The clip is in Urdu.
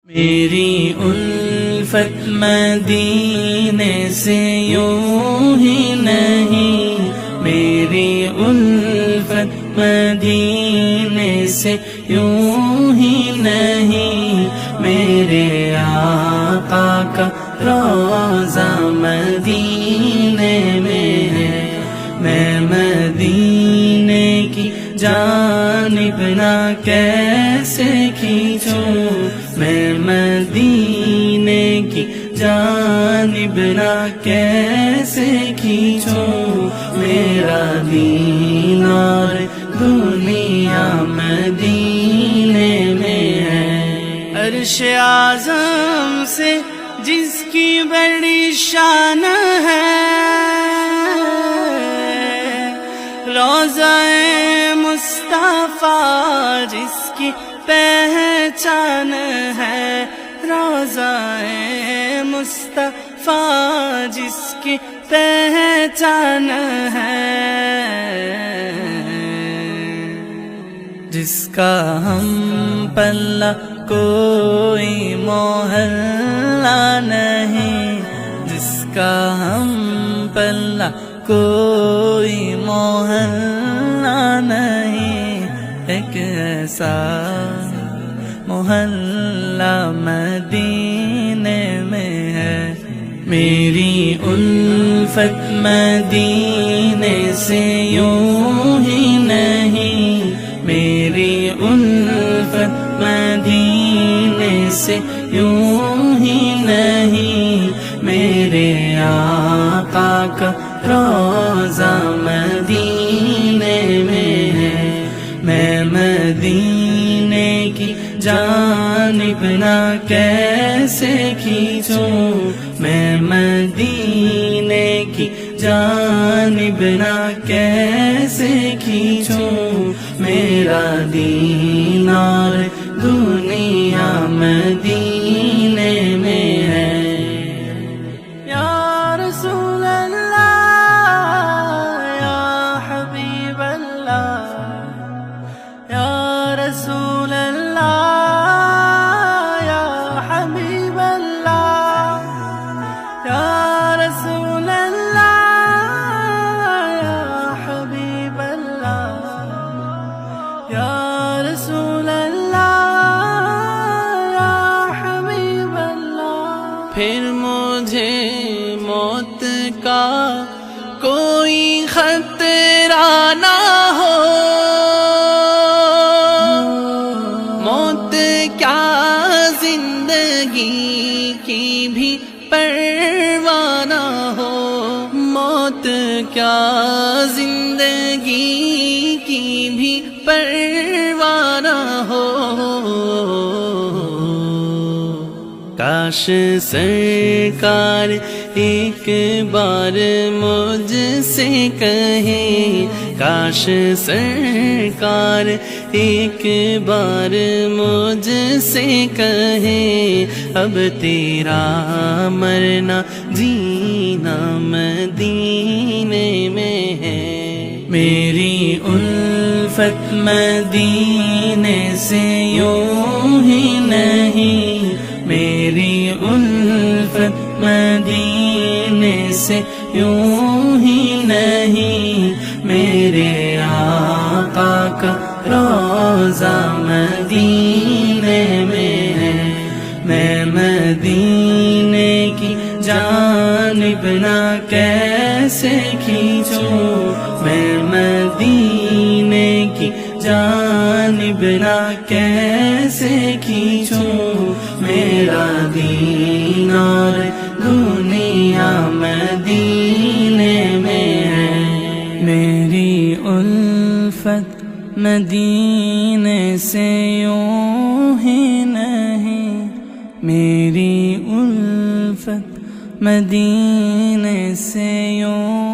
میری الفت مدینے سے یوں ہی نہیں، میری الفت مدینے سے یوں ہی نہیں، میرے آقا کا روضہ مدینے میں ہے، میں مدینے کی جانب نہ کیسے کھینچوں، میں مدینے کی جانب نہ کیسے کھینچوں، میرا دین اور دنیا مدینے میں ہے۔ عرش اعظم سے جس کی بڑی شان ہے، روضہ مصطفیٰ جس کی پہچان ہے، روضہ مصطفیٰ جس کی پہچان ہے، جس کا ہم پلہ کوئی محلہ نہیں، جس کا ہم پلہ کوئی محلہ نہیں، ایک ایسا محلہ مدینے میں ہے۔ میری الفت مدینے سے یوں ہی نہیں، میری الفت مدینے سے یوں ہی نہیں، میرے آقا کا روضہ مدینے میں ہے، میں مدینے کی جانب نہ کیسے کھینچوں، میں مدینے کی جانب نہ کیسے کھینچوں، میرا دین اور دنیا مدینے میں ہے۔ یا رسول اللہ یا حبیب اللہ، یا رسول اللہ یا حبیب اللہ، یا رسول اللہ یا حبیب اللہ، یا رسول اللہ یا حبیب اللہ۔ پھر مجھے موت کا کوئی خطرہ نہ ہو، موت کیا زندگی کی بھی پرواہ نہ ہو، موت کیا زندگی کی بھی پرواہ نہ ہو، کاش سرکار ایک بار مجھ سے کہیں، کاش سرکار ایک بار مجھ سے کہیں، اب تیرا مرنا جینا مدینے میں ہے۔ میری الفت مدینے سے یوں ہی نہیں، میری الفت مدینے سے یوں ہی نہیں، میرے آقا کا روضہ مدینے میں ہے، میں مدینے کی جانب نہ کیسے کھینچوں، میں مدینے کی جانب نہ کیسے کھینچوں، میرا دین اور دنیا مدینے میں ہے۔ میری الفت مدینے سے یوں ہی نہیں، میری الفت مدینے سے یوں